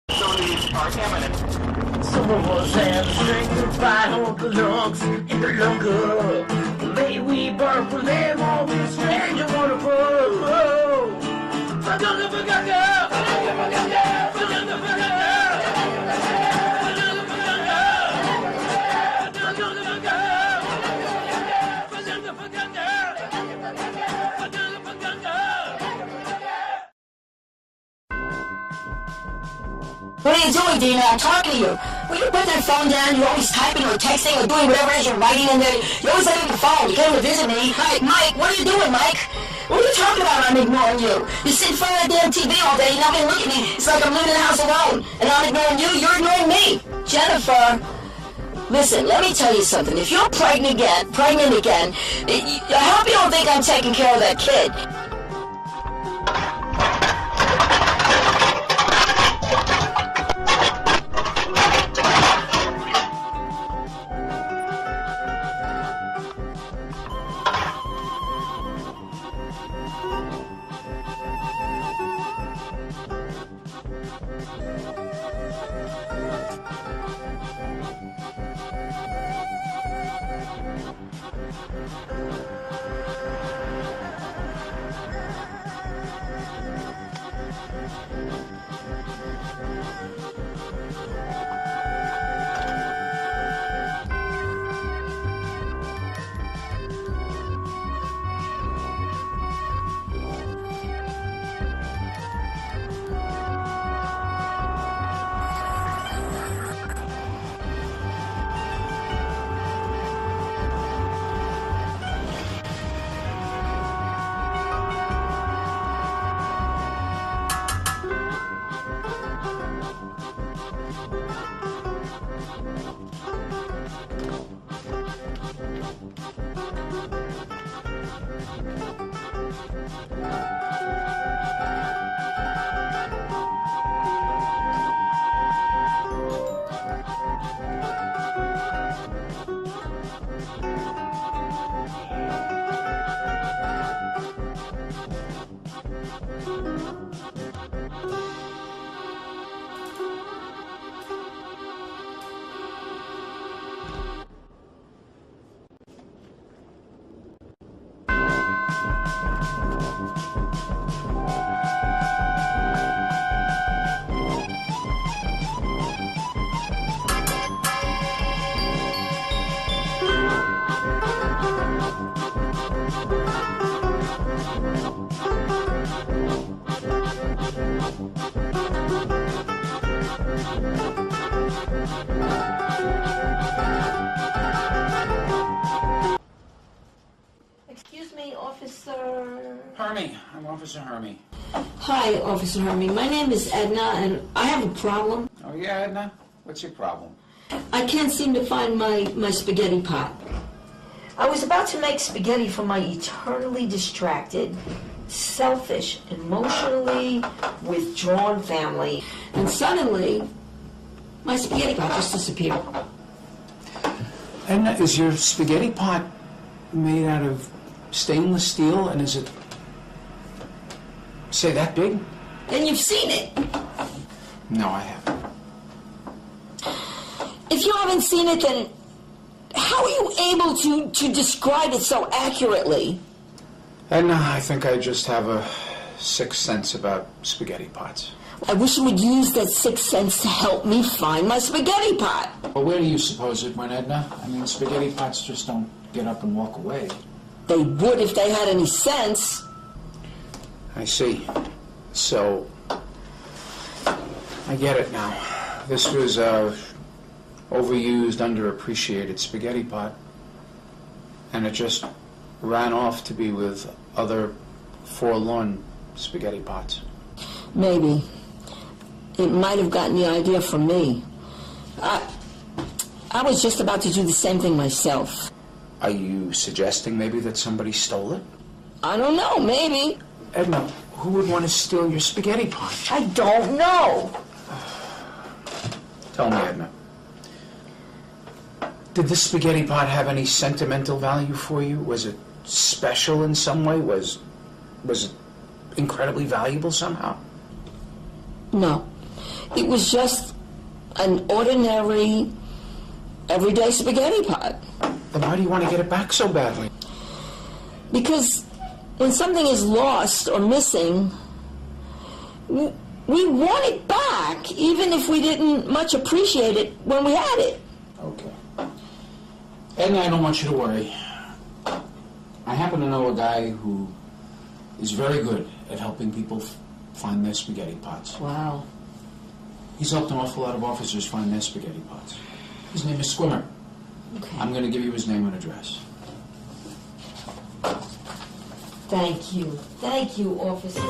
Facilities are imminent. Some of us have sanctified our lungs in the longer. May we birth for them all this strange and wonderful. Oh. What are you doing, Dina? I'm talking to you. Will you put that phone down? You're always typing or texting or doing whatever it is you're writing in there. You're always leaving the phone. You came to visit me. Hi, Mike, what are you doing, Mike? What are you talking about? I'm ignoring you. You sit in front of that damn TV all day. You're not going to look at me. It's like I'm living in the house alone. And I'm ignoring you. You're ignoring me. Jennifer, listen, let me tell you something. If you're pregnant again, I hope you don't think I'm taking care of that kid. Excuse me, Officer... Hermie. I'm Officer Hermie. Hi, Officer Hermie. My name is Edna, and I have a problem. Oh, yeah, Edna? What's your problem? I can't seem to find my spaghetti pot. I was about to make spaghetti for my eternally distracted, selfish, emotionally withdrawn family, and suddenly, my spaghetti pot just disappeared. Edna, is your spaghetti pot made out of stainless steel, and is it, say, that big? And you've seen it. No, I haven't. If you haven't seen it, then how are you able to describe it so accurately? Edna, I think I just have a sixth sense about spaghetti pots. I wish you would use that sixth sense to help me find my spaghetti pot. Well, where do you suppose it went, Edna? I mean, spaghetti pots just don't get up and walk away. They would if they had any sense. I see. So, I get it now. This was a overused, underappreciated spaghetti pot, and it just ran off to be with other forlorn spaghetti pots. Maybe. It might have gotten the idea from me. I was just about to do the same thing myself. Are you suggesting maybe that somebody stole it? I don't know, maybe. Edna, who would want to steal your spaghetti pot? I don't know. Tell me, Edna. Did this spaghetti pot have any sentimental value for you? Was it special in some way? Was it incredibly valuable somehow? No. It was just an ordinary, everyday spaghetti pot. Then why do you want to get it back so badly? Because when something is lost or missing, we want it back, even if we didn't much appreciate it when we had it. Okay. Edna, I don't want you to worry. I happen to know a guy who is very good at helping people find their spaghetti pots. Wow. He's helped an awful lot of officers find their spaghetti pots. His name is Swimmer. Okay. I'm going to give you his name and address. Thank you. Thank you, officer.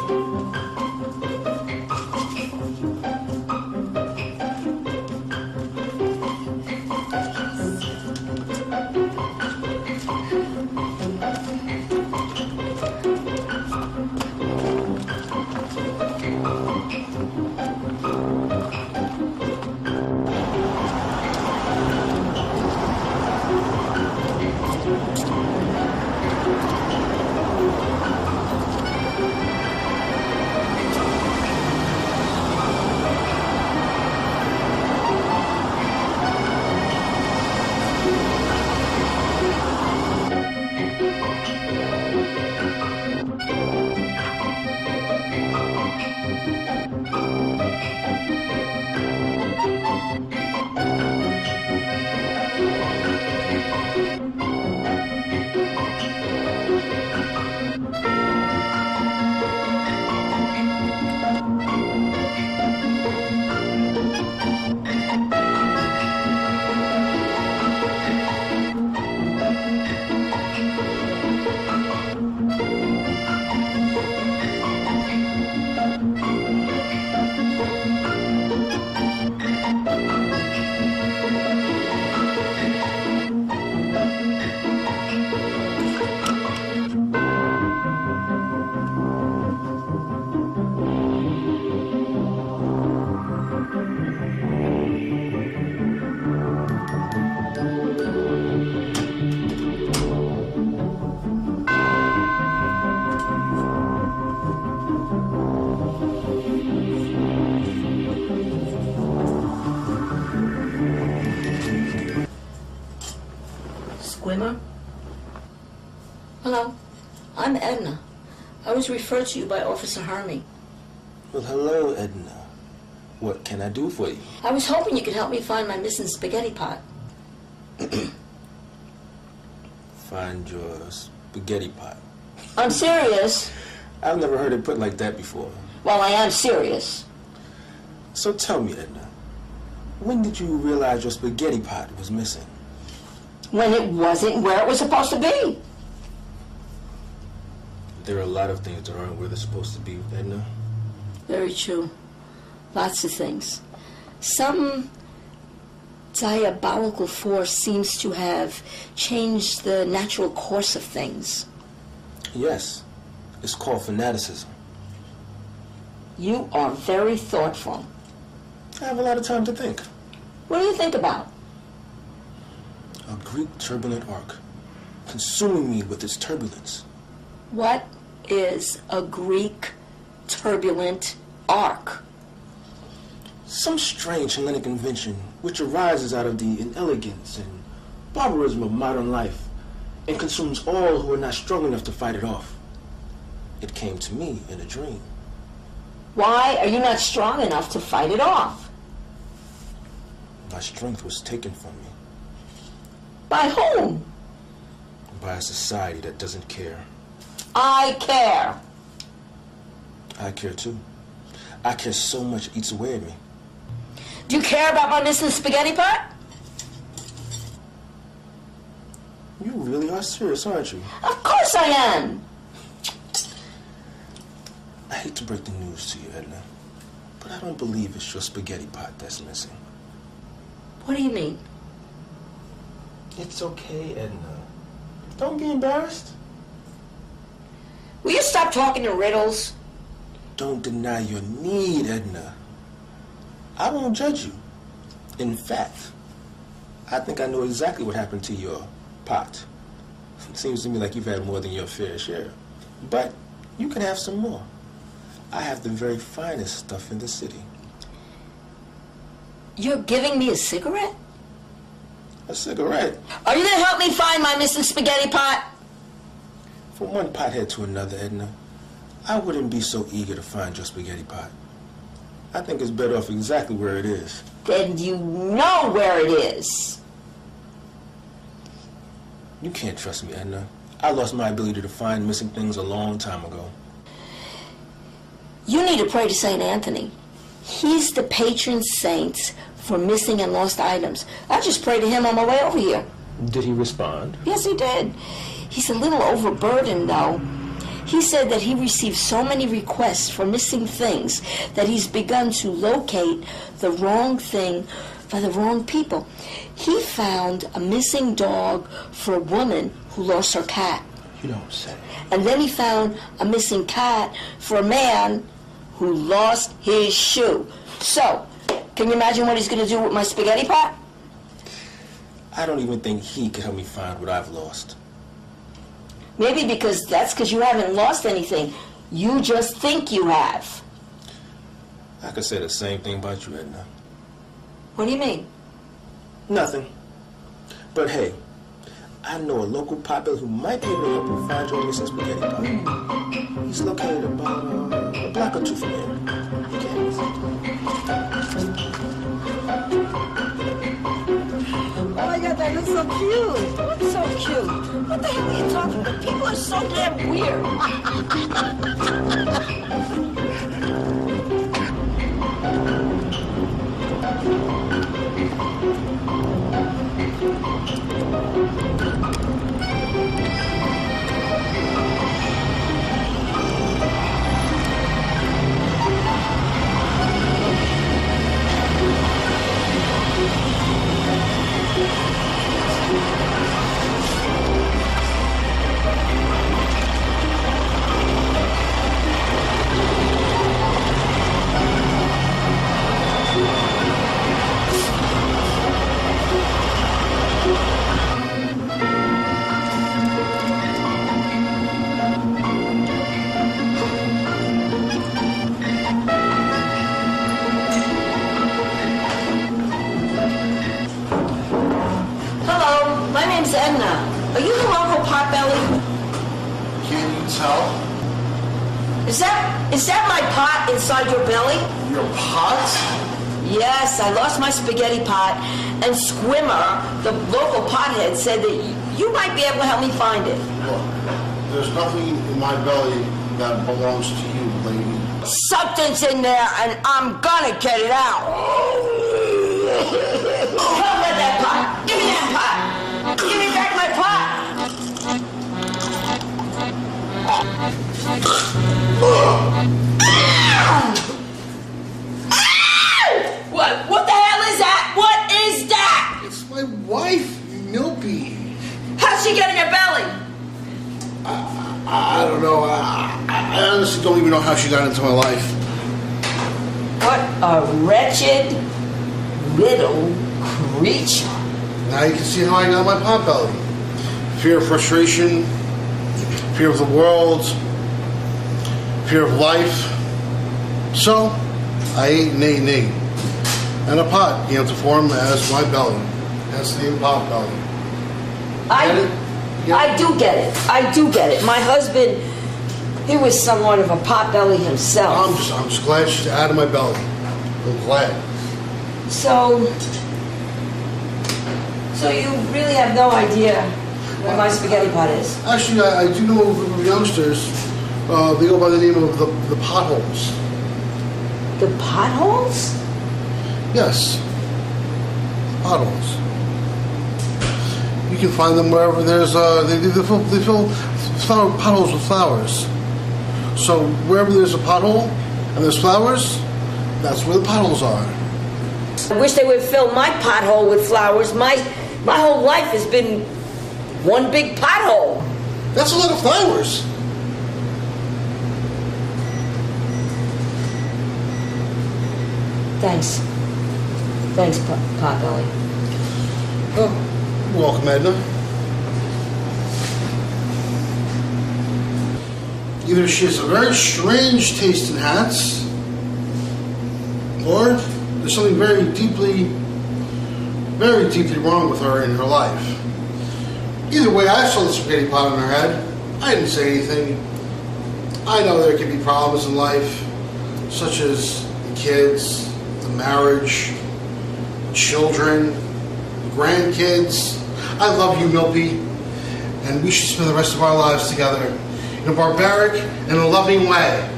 Swimmer? Hello, I'm Edna. I was referred to you by Officer Hermie. Well, hello, Edna. What can I do for you? I was hoping you could help me find my missing spaghetti pot. Find your spaghetti pot. I'm serious. I've never heard it put like that before. Well, I am serious. So tell me, Edna, when did you realize your spaghetti pot was missing? When it wasn't where it was supposed to be. There are a lot of things that aren't where they're supposed to be, Edna. Very true. Lots of things. Some diabolical force seems to have changed the natural course of things. Yes, it's called fanaticism. You are very thoughtful. I have a lot of time to think. What do you think about? A Greek turbulent arc, consuming me with its turbulence. What is a Greek turbulent arc? Some strange Hellenic invention which arises out of the inelegance and barbarism of modern life and consumes all who are not strong enough to fight it off. It came to me in a dream. Why are you not strong enough to fight it off? My strength was taken from me By whom? by a society that doesn't care. I care. I care too. I care so much it eats away at me. Do you care about my missing spaghetti pot? You really are serious, aren't you? Of course I am. I hate to break the news to you, Edna, but I don't believe it's your spaghetti pot that's missing. What do you mean? It's okay, Edna. Don't be embarrassed. Will you stop talking in riddles? Don't deny your need, Edna. I won't judge you. In fact, I think I know exactly what happened to your pot. It seems to me like you've had more than your fair share. But you can have some more. I have the very finest stuff in the city. You're giving me a cigarette? A cigarette? Are you gonna help me find my missing spaghetti pot? From one pothead to another, Edna, I wouldn't be so eager to find your spaghetti pot. I think it's better off exactly where it is. Then you know where it is. You can't trust me, Edna. I lost my ability to find missing things a long time ago. You need to pray to St. Anthony. He's the patron saint for missing and lost items. I just prayed to him on my way over here. Did he respond? Yes, he did. He's a little overburdened, though. He said that he received so many requests for missing things that he's begun to locate the wrong thing by the wrong people. He found a missing dog for a woman who lost her cat. You don't say. And then he found a missing cat for a man who lost his shoe. So, can you imagine what he's going to do with my spaghetti pot? I don't even think he can help me find what I've lost. Maybe that's because you haven't lost anything. You just think you have. I could say the same thing about you, Edna. What do you mean? Nothing. But hey, I know a local potbelly who might be able to help you find your missing spaghetti pot. He's located about a block or two from here. Oh my God, that looks so cute. What's so cute? What the hell are you talking about? People are so damn weird. Edna, are you the local potbelly? Can you tell? Is that my pot inside your belly? Your pot? Yes, I lost my spaghetti pot, and Squimmer, the local pothead, said that you might be able to help me find it. Look, there's nothing in my belly that belongs to you, lady. Something's in there, and I'm gonna get it out. Hell with that pot! Give me that pot! Give me back my pot! What the hell is that? What is that? It's my wife, Milky. How'd she get in your belly? I don't know. I honestly don't even know how she got into my life. What a wretched little creature. Now you can see how I got my pot belly. Fear of frustration, fear of the world, fear of life. So, I ate and ate and ate. And a pot came to form as my belly. Hence the name pot belly. I do get it. I do get it. My husband, he was somewhat of a potbelly himself. I'm just glad she's out of my belly. I'm glad. So you really have no idea where my spaghetti pot is? Actually, I do know of youngsters. They go by the name of the potholes. The potholes? Yes. Potholes. You can find them wherever there's they fill flower potholes with flowers. So wherever there's a pothole and there's flowers, that's where the potholes are. I wish they would fill my pothole with flowers. My whole life has been one big pothole. That's a lot of flowers. Thanks. Thanks, Potbelly. Oh, welcome, Edna. Either she has a very strange taste in hats, or there's something very deeply wrong with her in her life. Either way, I saw the spaghetti pot on her head. I didn't say anything. I know there can be problems in life, such as the kids, the marriage, children, grandkids. I love you, Milpy, and we should spend the rest of our lives together in a barbaric and a loving way.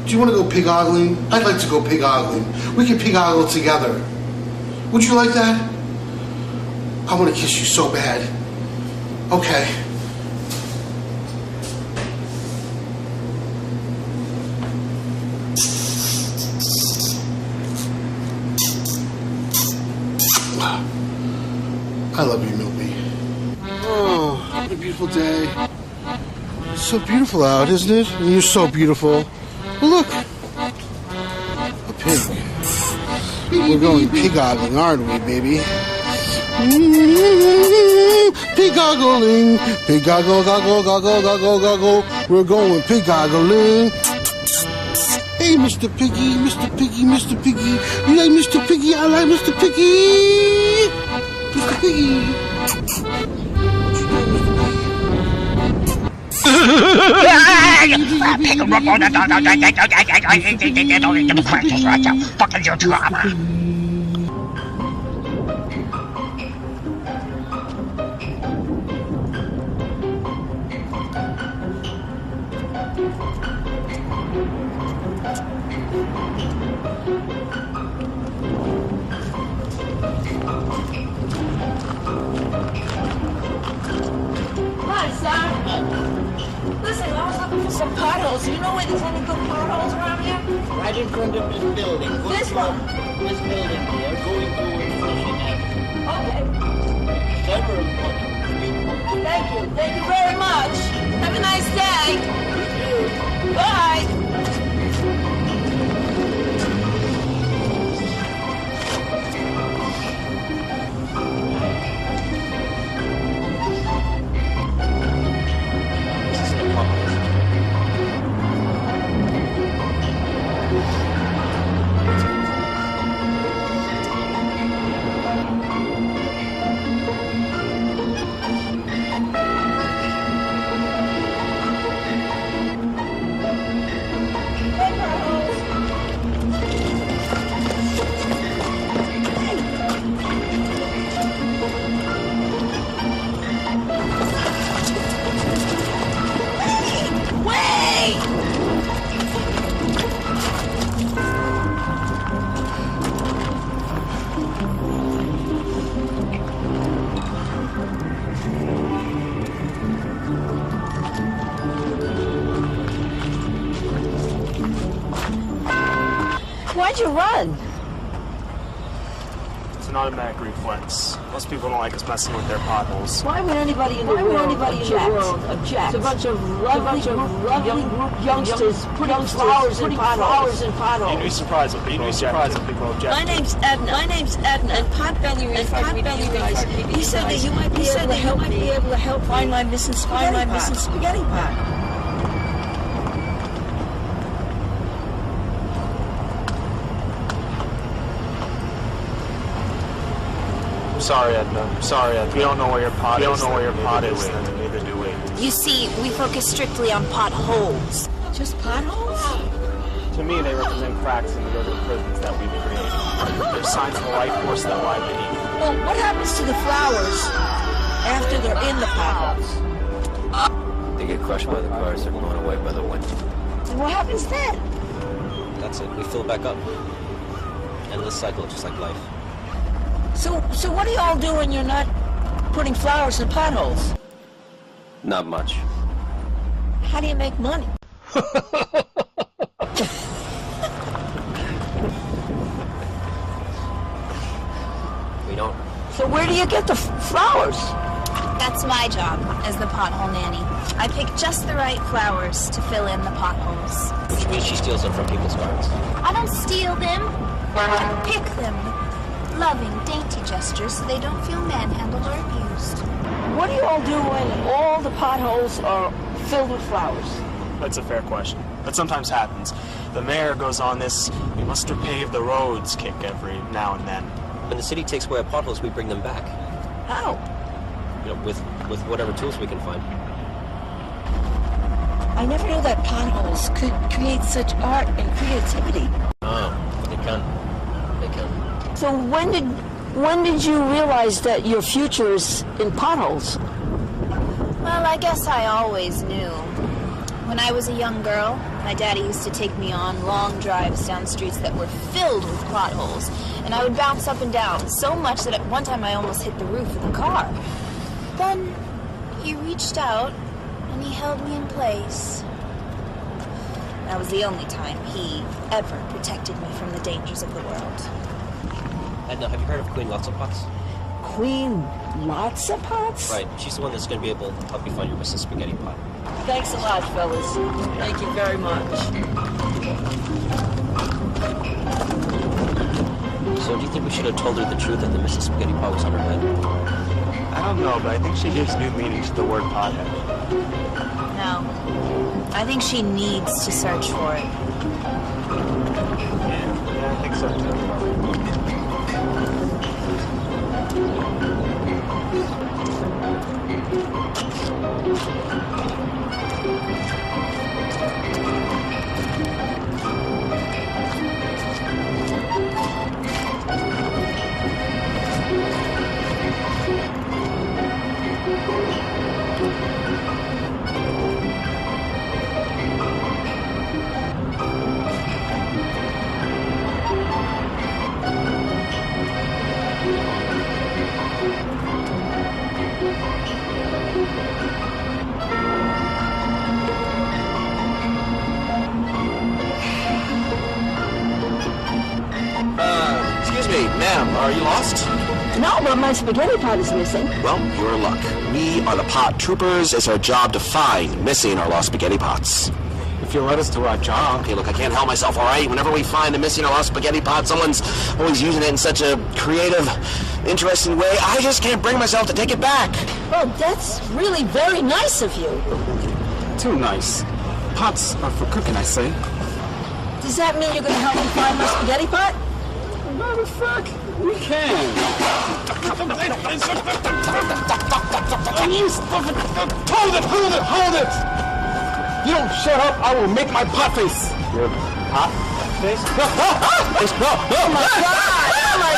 Do you want to go pig ogling? I'd like to go pig ogling. We can pig ogle together. Would you like that? I want to kiss you so bad. Okay. I love you, Milby. Oh, what a beautiful day. It's so beautiful out, isn't it? And you're so beautiful. Well, look. A pig. We're going pig ogling, aren't we, baby? Pig ogling. Pig goggle, goggle, goggle, goggle, goggle. We're going pig ogling. Hey, Mr. Piggy, Mr. Piggy, Mr. Piggy. You like Mr. Piggy? I like Mr. Piggy. Mr. Piggy. Fucking your drama. Hi, son. Listen, I was looking for some potholes. Do you know where there's any good potholes around here? Right in front of this building. This one? This building. We are going to Flushing Avenue. Okay. Several potholes. Thank you. Thank you very much. Have a nice day. Bye. Why'd you run? It's an automatic reflex. Most people don't like us messing with their potholes. Why would anybody in the world object? It's a bunch of lovely youngsters putting flowers in potholes. You'd be surprised what people object. My name's Edna. And Potbelly Reese. He said that you might be able to help find my missing spaghetti pot. Sorry, Edna. We don't know where your pot is. Neither do we. You see, we focus strictly on potholes. Just potholes? To me, they represent cracks in the river prisons that we've created. They're signs of the life force that lie beneath. Well, what happens to the flowers after they're in the potholes? They get crushed by the cars, they're blown away by the wind. And what happens then? That's it, we fill back up. Endless cycle, just like life. So what do y'all do when you're not putting flowers in potholes? Not much. How do you make money? We don't. So where do you get the flowers? That's my job as the pothole nanny. I pick just the right flowers to fill in the potholes. Which means she steals them from people's gardens. I don't steal them. I pick them with loving, dainty gestures so they don't feel manhandled or abused. What do you all do when all the potholes are filled with flowers? That's a fair question. That sometimes happens. The mayor goes on this "we must repave the roads" kick every now and then. When the city takes away our potholes, we bring them back. How? You know, with whatever tools we can find. I never knew that potholes could create such art and creativity. Oh, they can. They can. So when did you realize that your future is in potholes? Well, I guess I always knew. When I was a young girl, my daddy used to take me on long drives down streets that were filled with potholes, and I would bounce up and down so much that at one time I almost hit the roof of the car. Then he reached out and he held me in place. That was the only time he ever protected me from the dangers of the world. Edna, have you heard of Queen Lots-of-Pots? Queen Lots-of-Pots? Right, she's the one that's going to be able to help you find your missing spaghetti pot. Thanks a lot, fellas. Thank you very much. So do you think we should have told her the truth that the missing spaghetti pot was on her head? I don't know, but I think she gives new meaning to the word pothead. No. I think she needs to search for it. Yeah, I think so too. Excuse me, ma'am, are you lost? No, but my spaghetti pot is missing. Well, you're in luck. We are the pot troopers. It's our job to find missing or lost spaghetti pots. If you let us do our job. Okay, look, I can't help myself, all right? Whenever we find a missing or lost spaghetti pot, someone's always using it in such a creative, interesting way. I just can't bring myself to take it back. Oh, that's really very nice of you. Too nice. Pots are for cooking, I say. Does that mean you're going to help me find my spaghetti pot? Matter of fact, we can. Hold it! You don't shut up, I will make my pot face. Your pot face? Oh my God! Oh my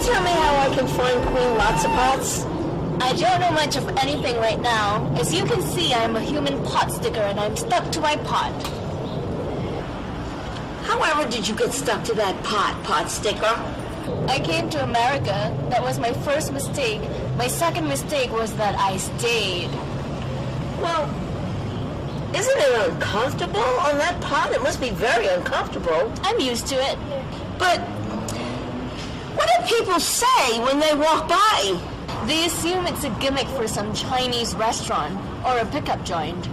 Tell me how I can find Queen Lots-of-Pots? I don't know much of anything right now. As you can see, I'm a human pot sticker and I'm stuck to my pot. However did you get stuck to that pot sticker? I came to America. That was my first mistake. My second mistake was that I stayed. Well, isn't it uncomfortable on that pot? It must be very uncomfortable. I'm used to it. But what do people say when they walk by? They assume it's a gimmick for some Chinese restaurant or a pickup joint.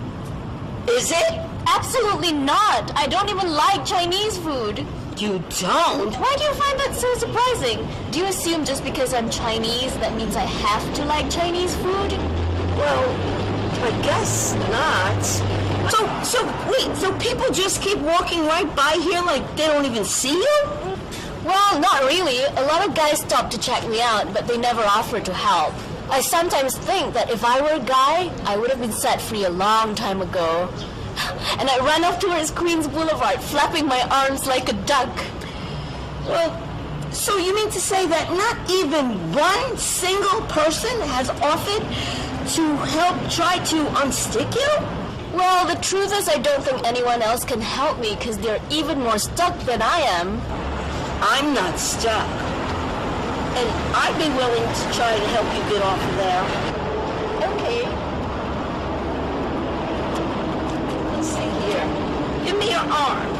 Is it? Absolutely not. I don't even like Chinese food. You don't? Why do you find that so surprising? Do you assume just because I'm Chinese that means I have to like Chinese food? Well, I guess not. So people just keep walking right by here like they don't even see you? Well, not really. A lot of guys stop to check me out, but they never offer to help. I sometimes think that if I were a guy, I would have been set free a long time ago. And I ran off towards Queens Boulevard, flapping my arms like a duck. Well, so you mean to say that not even one single person has offered to help try to unstick you? Well, the truth is I don't think anyone else can help me because they're even more stuck than I am. I'm not stuck. And I'd be willing to try to help you get off of there. Okay. Let's see here. Give me your arm.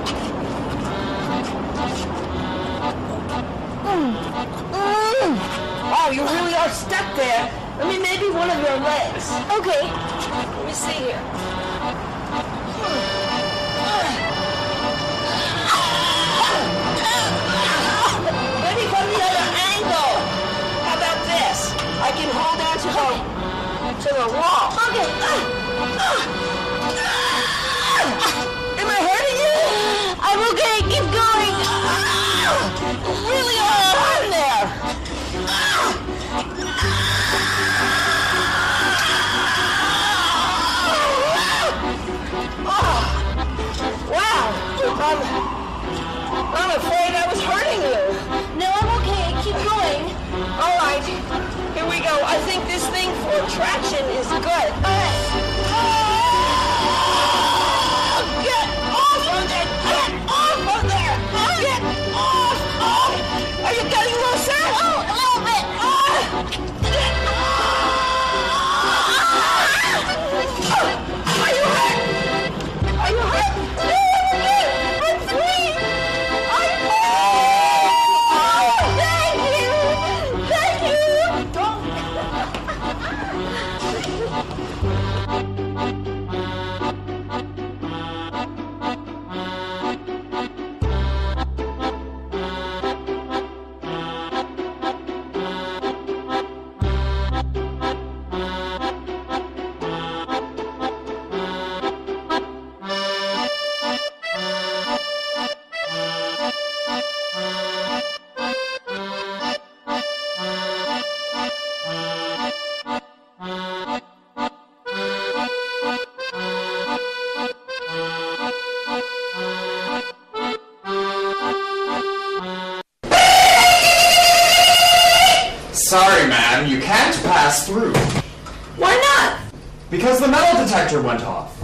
Oh, you really are stuck there. I mean, maybe one of your legs. Okay. Let me see here. Maybe from the other angle. How about this? I can hold on to the wall. Okay. Am I hurting you? I'm okay. Keep going. Really hard there. Wow. I'm afraid I was hurting you. No, I'm okay. Keep going. All right. Here we go. I think this thing for traction is good. All right. Get off of there! Get off of there! Get off! Are you getting looser? Oh, a little bit. Get Are you hurt? Are you hurt? No, I'm free. I'm free. Thank you. Thank you. Sorry, ma'am, you can't pass through. Why not? Because the metal detector went off.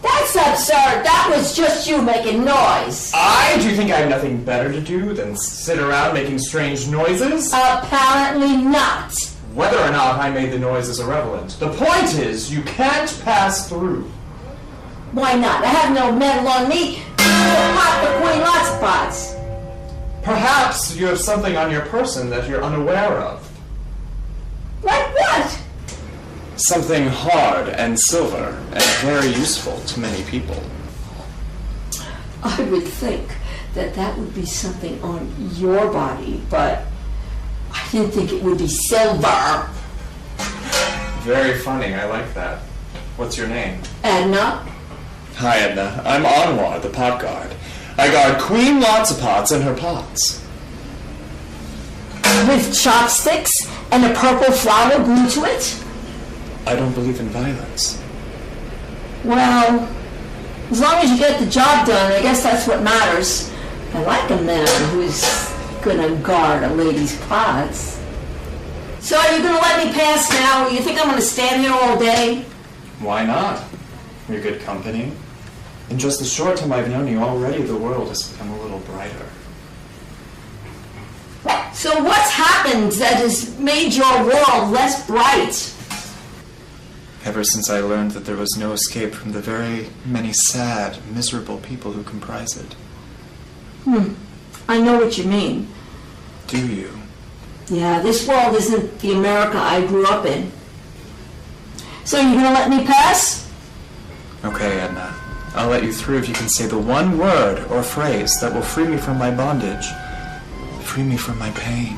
That's absurd. That was just you making noise. Do you think I have nothing better to do than sit around making strange noises? Apparently not. Whether or not I made the noise is irrelevant. The point is, you can't pass through. Why not? I have no metal on me. Pop the queen lots of pots. Perhaps you have something on your person that you're unaware of. Like what? Something hard and silver and very useful to many people. I would think that that would be something on your body, but I didn't think it would be silver. Very funny, I like that. What's your name? Edna. Hi, Edna. I'm Anwar, the pot guard. I guard Queen Lots of Pots and her pots. With chopsticks and a purple flower glued to it? I don't believe in violence. Well, as long as you get the job done, I guess that's what matters. I like a man who's gonna guard a lady's pots. So are you gonna let me pass now? You think I'm gonna stand here all day? Why not? You're good company. In just the short time I've known you, already the world has become a little brighter. So what's happened that has made your world less bright? Ever since I learned that there was no escape from the very many sad, miserable people who comprise it. I know what you mean. Do you? Yeah, this world isn't the America I grew up in. So you're gonna let me pass? Okay, Edna. I'll let you through if you can say the one word or phrase that will free me from my bondage. Free me from my pain.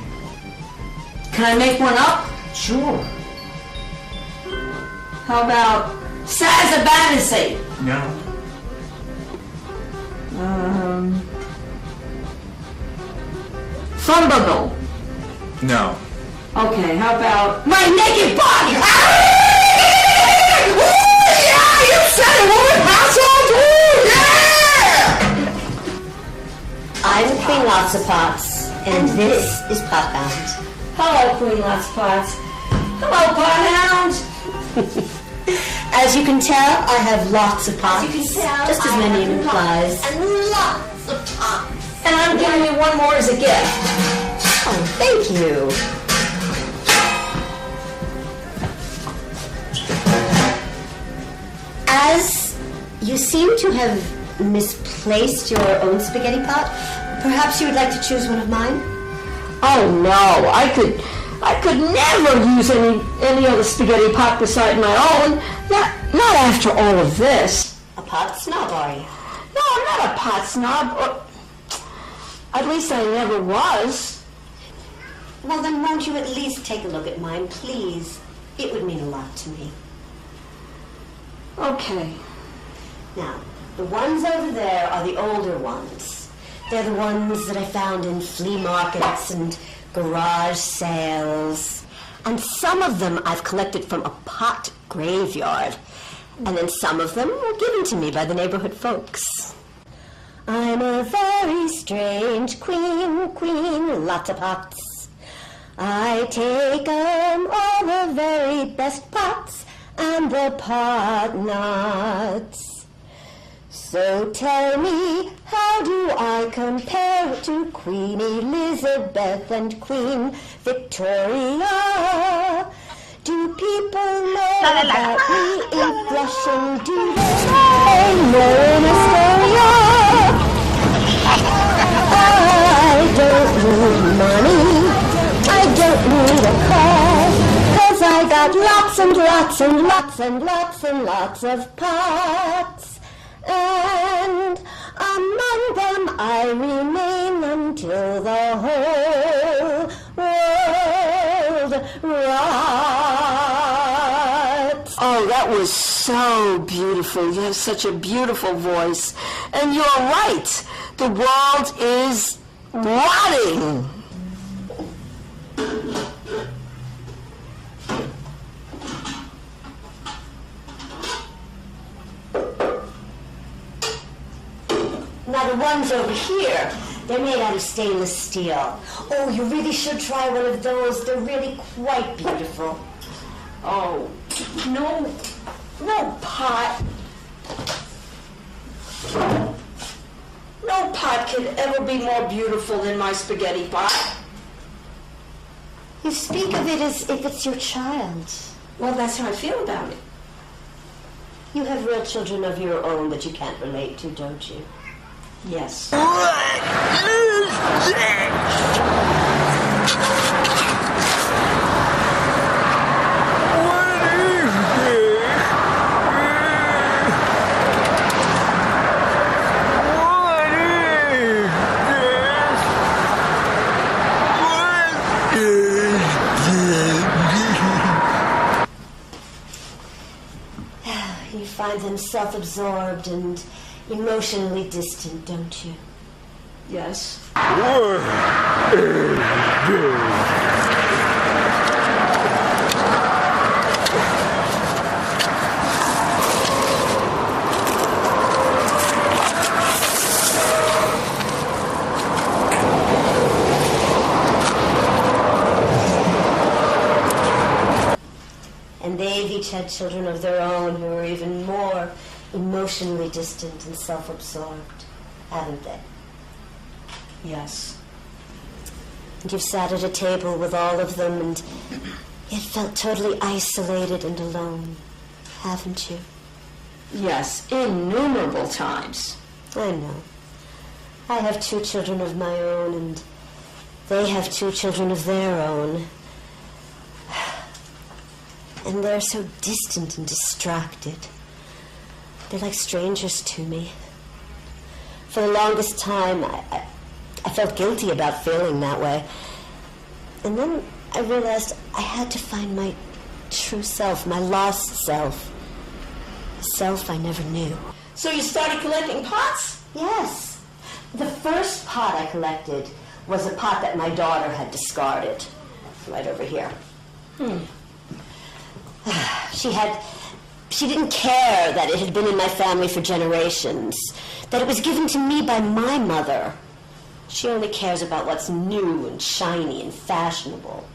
Can I make one up? Sure. How about Sazabanasy? No. Fumbable. No. Okay, how about my naked body? Yeah, you said it, woman! Household! Yeah! I'm Queen Lots of Pots, and this is Potbound. Hello, Queen Lots of Pots. Hello, Pothound. As you can tell, I have lots of pots. You can tell, just as my name implies. And lots of pots. And I'm giving you one more as a gift. Oh, thank you. As you seem to have misplaced your own spaghetti pot, perhaps you would like to choose one of mine? Oh no, I could never use any other spaghetti pot beside my own. Not after all of this. A pot snob, are you? No, I'm not a pot snob. Or, at least I never was. Well, then won't you at least take a look at mine, please? It would mean a lot to me. Okay. Now, the ones over there are the older ones. They're the ones that I found in flea markets and garage sales. And some of them I've collected from a pot graveyard. And then some of them were given to me by the neighborhood folks. I'm a very strange queen, lots of pots. I take all the very best pots and the pot knots. So tell me, how do I compare to Queen Elizabeth and Queen Victoria? Do people know about me in Flushing? Do they know in Astoria? I don't need money, I don't need a car, 'cause I got lots and lots and lots and lots and lots of pots. And among them I remain until the whole world rots. Oh, that was so beautiful. You have such a beautiful voice. And you're right. The world is rotting. Now the ones over here, they're made out of stainless steel. Oh, you really should try one of those. They're really quite beautiful. Oh, no pot. No pot could ever be more beautiful than my spaghetti pot. You speak of it as if it's your child. Well, that's how I feel about it. You have real children of your own that you can't relate to, don't you? Yes. What is this? You find them self-absorbed and emotionally distant, don't you? Yes. What is this? And they've each had children of their own who are even more emotionally distant and self-absorbed, haven't they? Yes. And you've sat at a table with all of them and yet felt totally isolated and alone, haven't you? Yes, innumerable times. I know. I have 2 children of my own, and they have 2 children of their own. And they're so distant and distracted. They're like strangers to me. For the longest time, I felt guilty about feeling that way. And then I realized I had to find my true self, my lost self. A self I never knew. So you started collecting pots? Yes. The first pot I collected was a pot that my daughter had discarded. Right over here. She didn't care that it had been in my family for generations, that it was given to me by my mother. She only cares about what's new and shiny and fashionable,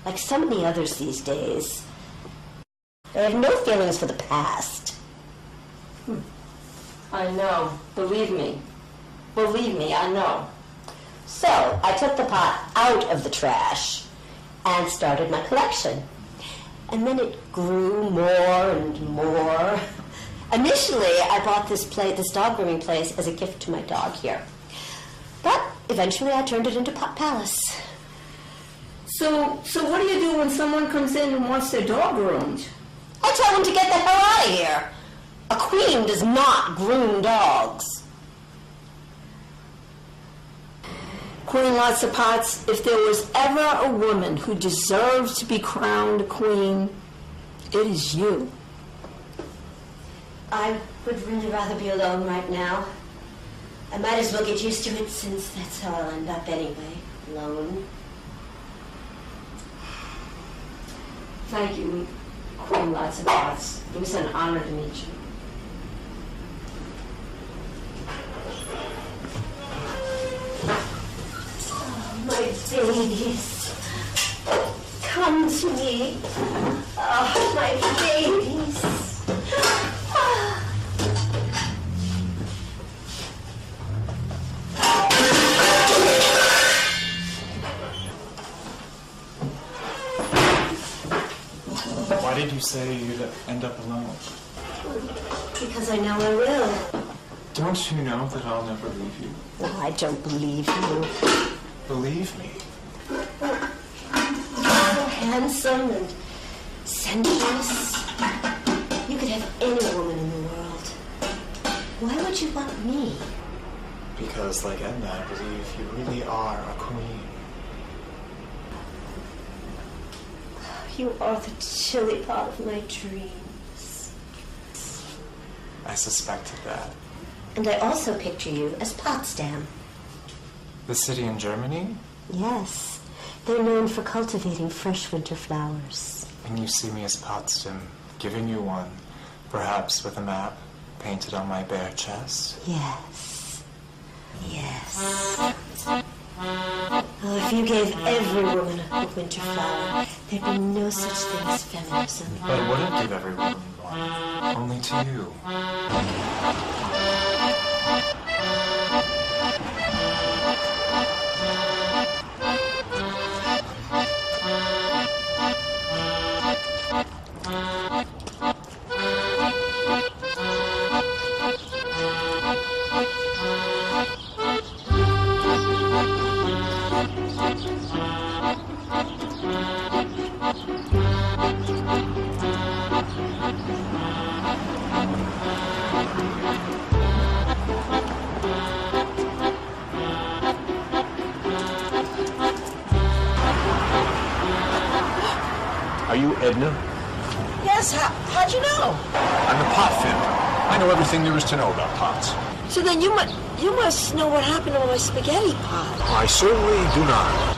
like so many others these days. They have no feelings for the past. I know. Believe me. Believe me, I know. So I took the pot out of the trash and started my collection. And then it grew more and more. Initially, I bought this dog grooming place as a gift to my dog here. But eventually I turned it into Pot Palace. So what do you do when someone comes in and wants their dog groomed? I tell them to get the hell out of here. A queen does not groom dogs. Queen Lots of Pots, if there was ever a woman who deserved to be crowned a queen, it is you. I would really rather be alone right now. I might as well get used to it since that's how I'll end up anyway, alone. Thank you, Queen Lots of Pots. It was an honor to meet you. My babies, come to me. Oh, my babies. Why did you say you'd end up alone? Because I know I will. Don't you know that I'll never leave you? No, I don't believe you. Believe me. So handsome and sensuous. You could have any woman in the world. Why would you want me? Because, like Edna, I believe you really are a queen. You are the chilly part of my dreams. I suspected that. And I also picture you as Potsdam. The city in Germany? Yes. They're known for cultivating fresh winter flowers. And you see me as Potsdam, giving you one, perhaps with a map painted on my bare chest? Yes. Yes. Oh, if you gave every woman a winter flower, there'd be no such thing as feminism. But I wouldn't give every woman one, only to you. Are you Edna? Yes, how'd you know? I'm the pot fiend. I know everything there is to know about pots. So then you must know what happened to my spaghetti pot. I certainly do not.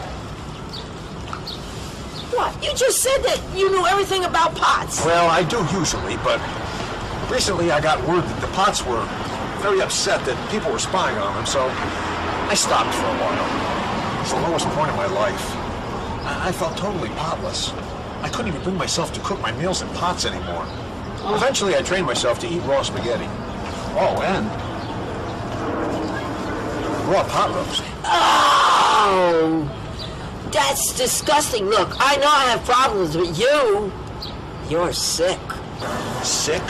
What? You just said that you knew everything about pots. Well, I do usually, but recently I got word that the pots were very upset that people were spying on them, so I stopped for a while. It's the lowest point of my life. I felt totally potless. I couldn't even bring myself to cook my meals in pots anymore. Eventually, I trained myself to eat raw spaghetti. Oh, and raw pot roast. Oh, that's disgusting. Look, I know I have problems with you. You're sick. Sick?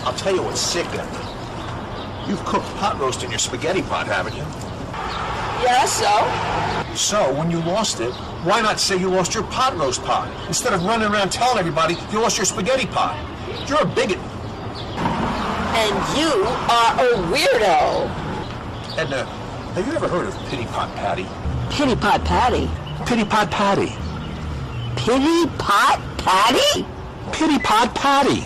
I'll tell you what's sick, Edna. You've cooked pot roast in your spaghetti pot, haven't you? Yeah, so? So, when you lost it, why not say you lost your pot roast pot, instead of running around telling everybody you lost your spaghetti pot? You're a bigot. And you are a weirdo. Edna, have you ever heard of Pity Pot Patty? Pity Pot Patty? Pity Pot Patty. Pity Pot Patty? Pity Pot Patty.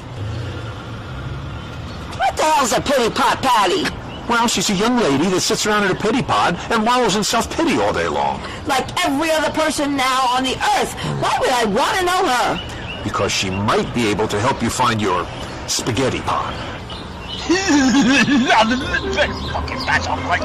What the hell's a Pity Pot Patty? Well, she's a young lady that sits around in a pity pod and wallows in self-pity all day long. Like every other person now on the earth. Why would I want to know her? Because she might be able to help you find your spaghetti pot. Fucking that's all right.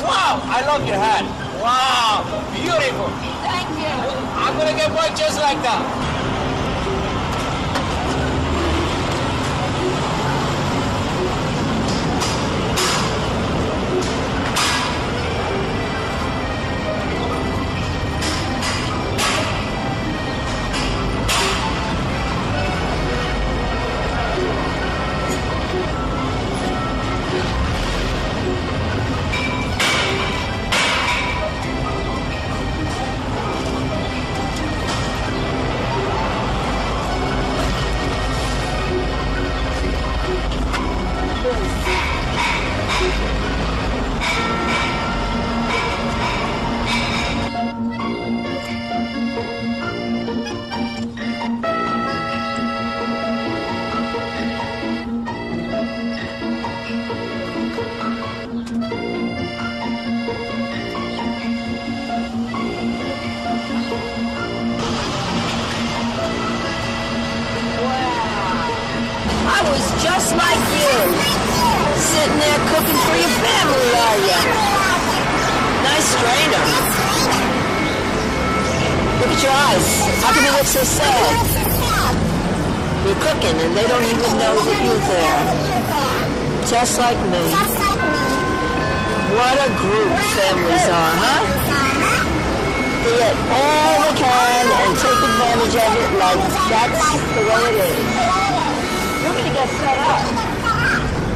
Wow, I love your hat. Wow, beautiful. Thank you. I'm gonna get one just like that. Just like you. Sitting there cooking for your family, are you? Nice strainer. Look at your eyes. How come you look so sad? You're cooking and they don't even know that you're there. Just like me. What a group families are, huh? They get all they can and take advantage of it like that's the way it is. You're going to get fed up.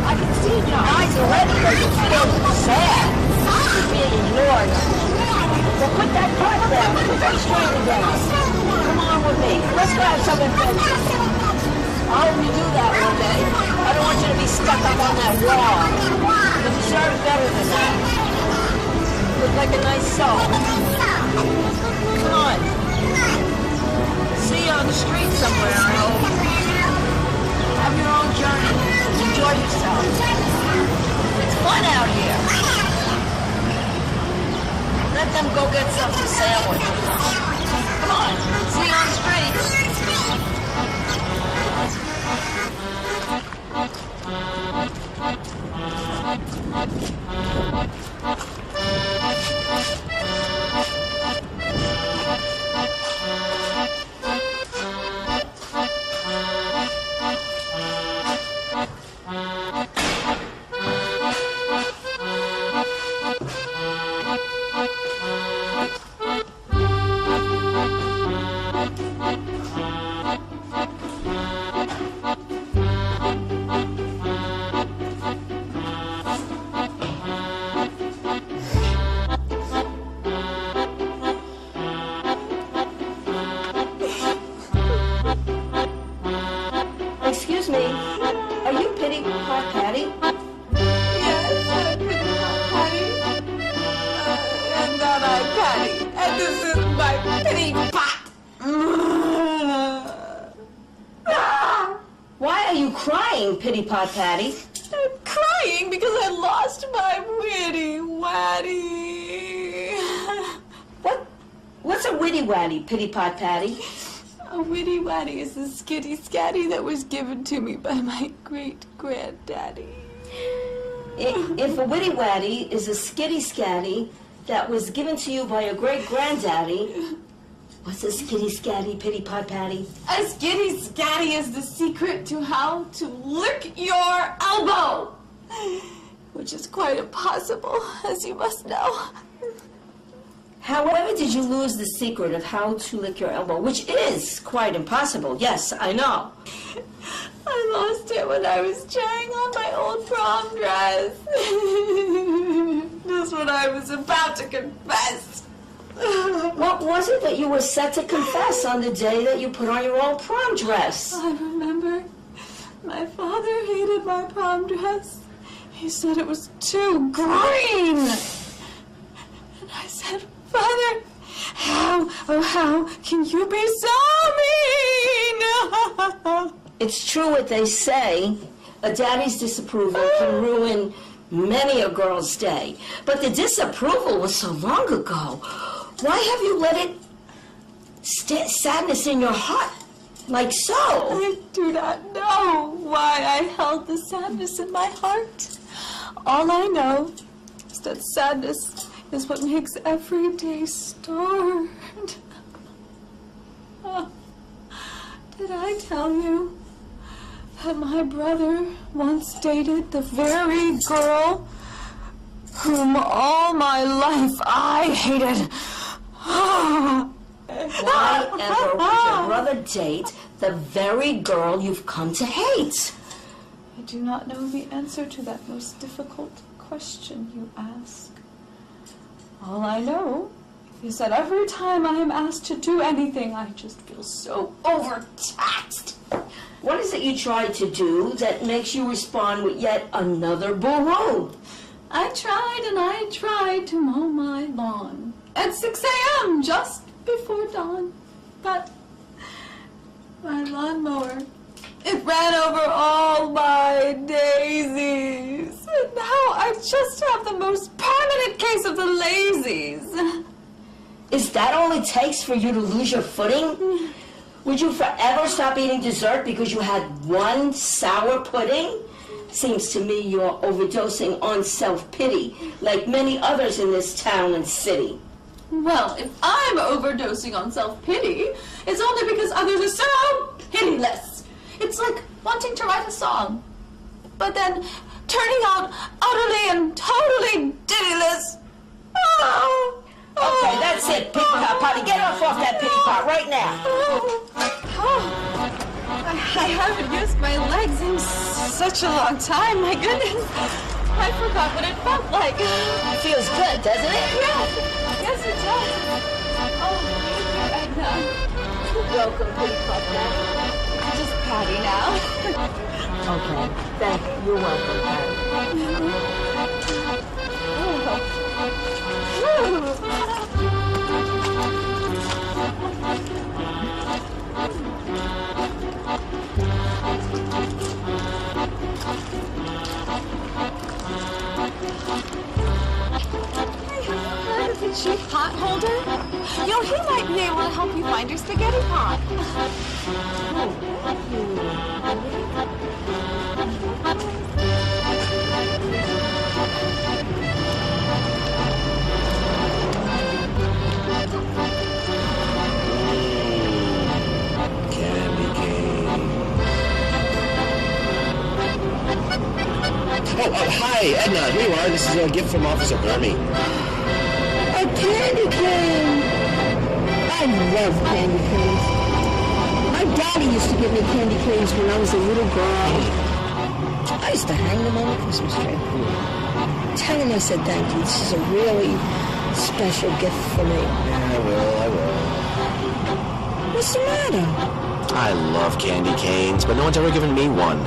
I can see in your eyes already that you feel sad. You're being ignored. So put that part down. Put that string down. Come on with me. Let's go have some adventure. I hope you do that one day. I don't want you to be stuck up on that wall. You deserve better than that. You look like a nice soul. Come on. See you on the street somewhere, I hope. Have your own journey. Enjoy yourself. It's fun out here. Let them go get something to sandwich. Come on. See you on the streets. Excuse me, are you Pity Pot Patty? Yes, I'm Pity Pot Patty. And that I'm Patty. And this is my Pity Pot. Why are you crying, Pity Pot Patty? I'm crying because I lost my witty waddy. What's a witty waddy, Pity Pot Patty? A witty waddy is a skitty scatty that was given to me by my great-granddaddy. If a witty waddy is a skitty scatty that was given to you by your great-granddaddy, what's a skitty scatty, Pity Pot Patty? A skitty scatty is the secret to how to lick your elbow, which is quite impossible, as you must know. However did you lose the secret of how to lick your elbow, which is quite impossible. Yes, I know. I lost it when I was trying on my old prom dress. Just when I was about to confess. What was it that you were set to confess on the day that you put on your old prom dress? I remember my father hated my prom dress. He said it was too green. And I said, Father, how can you be so mean? It's true what they say. A daddy's disapproval can ruin many a girl's day. But the disapproval was so long ago. Why have you let it sadness in your heart like so? I do not know why I held the sadness in my heart. All I know is that sadness is what makes every day start. Oh, did I tell you that my brother once dated the very girl whom all my life I hated? Why ever would your brother date the very girl you've come to hate? I do not know the answer to that most difficult question you ask. All I know is that every time I am asked to do anything, I just feel so overtaxed. What is it you try to do that makes you respond with yet another boo-hoo? I tried to mow my lawn at 6 a.m. just before dawn. But my lawnmower, it ran over all my daisies. And now I just have the most permanent case of the lazies. Is that all it takes for you to lose your footing? Would you forever stop eating dessert because you had one sour pudding? Seems to me you're overdosing on self-pity, like many others in this town and city. Well, if I'm overdosing on self-pity, it's only because others are so pitiless. It's like wanting to write a song, but then turning out utterly and totally pitiless. Oh. Okay, that's it, pity pot, Potty. Get off that pity pot right now. I haven't used my legs in such a long time, my goodness. I forgot what it felt like. It feels good, doesn't it? Yes, it does. Oh, thank you, Edna. Welcome, pity pot. Just Patty now. Okay, thank you. You're welcome, Patty. The chief pot holder? You know, he might be able to help you find your spaghetti pot. Candy cane. Oh, hi, Edna. Here you are. This is a gift from Officer Burmy. A candy cane! I love candy canes. My daddy used to give me candy canes when I was a little girl. I used to hang them on the Christmas tree. Tell him I said thank you. This is a really special gift for me. Yeah, I will. What's the matter? I love candy canes, but no one's ever given me one.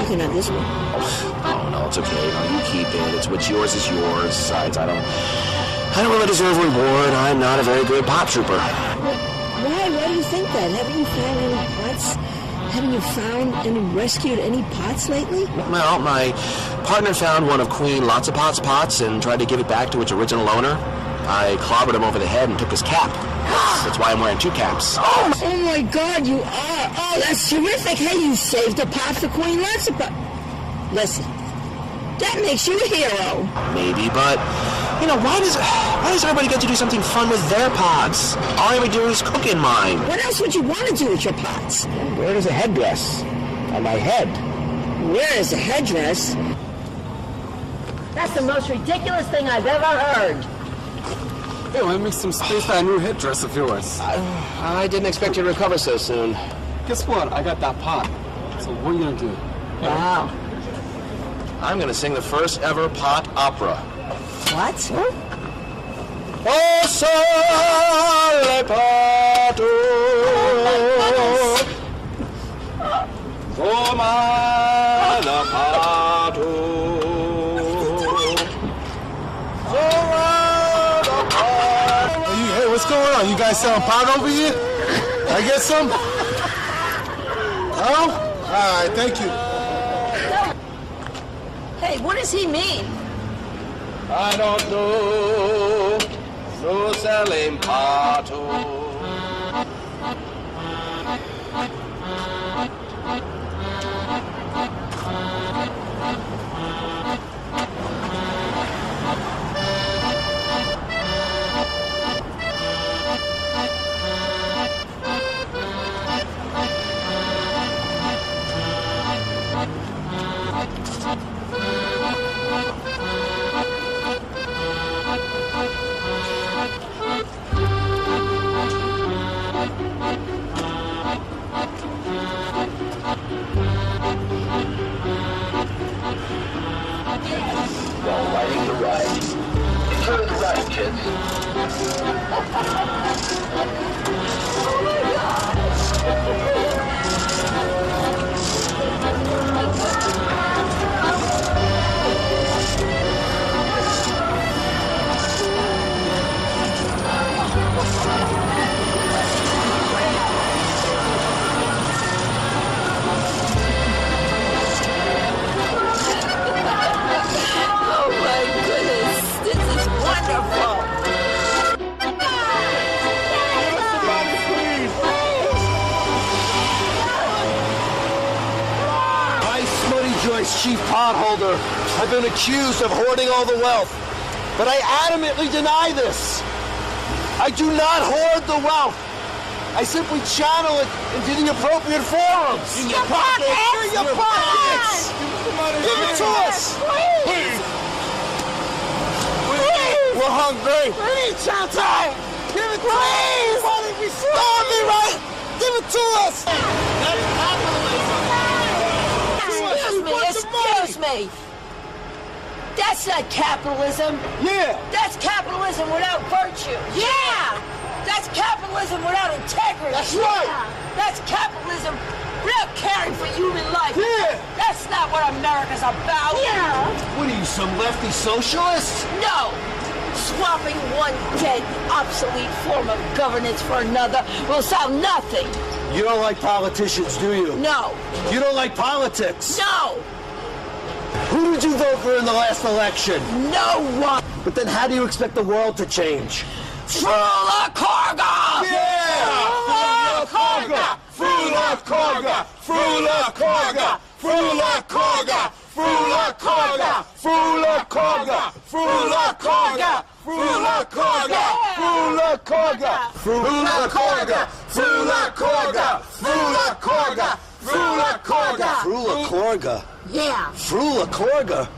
You can have this one. Oh, no, it's okay. No, you keep it. It's what's yours is yours. Besides, I don't really deserve a reward. I'm not a very good pot trooper. Why? Why do you think that? Haven't you found any pots? Haven't you found any rescued any pots lately? Well, my partner found one of Queen Lots of Pots and tried to give it back to its original owner. I clobbered him over the head and took his cap. That's why I'm wearing two caps. Oh my God, you are! Oh, that's terrific! Hey, you saved a pot for Queen Lots of Pots. Listen, that makes you a hero. Maybe, but why does everybody get to do something fun with their pots? All I ever do is cook in mine. What else would you want to do with your pots? Where is a headdress on my head? Where is a headdress? That's the most ridiculous thing I've ever heard. Hey, let me make some space for that new headdress of yours. I didn't expect you to recover so soon. Guess what? I got that pot. So what are you gonna do? Wow. I'm gonna sing the first ever pot opera. What? Oh, sole pato, Romana pato, Hey, what's going on? You guys selling pot over here? I get some? Oh? Alright, thank you. Hey, what does he mean? I don't know, no selling pato. While riding the ride, turn right, kids. Oh my chief potholder, have been accused of hoarding all the wealth. But I adamantly deny this. I do not hoard the wealth. I simply channel it into the appropriate forums. In your pockets! In your pockets! Give it to us! Please! Please! We're hungry! Please, Chantal! Give it to us! Why did we starve me, right? Give it to us! Excuse me. That's not capitalism. Yeah. That's capitalism without virtue. Yeah! That's capitalism without integrity. That's right. That's capitalism without caring for human life. Yeah. That's not what America's about. Yeah. What are you, some lefty socialist? No. Swapping one dead, obsolete form of governance for another will solve nothing. You don't like politicians, do you? No. You don't like politics? No. Who did you vote for in the last election? No one. But then how do you expect the world to change? Frula Korga! Yeah! Korga! Frula Korga! Frula Korga! Frula Korga! Frula Korga! Frula Korga! Frula Korga! Frula Korga! Frula Korga! Frula Korga! Frula Korga! Frula Korga! Frula Korga! Frula Korga! Yeah. Frula Korga?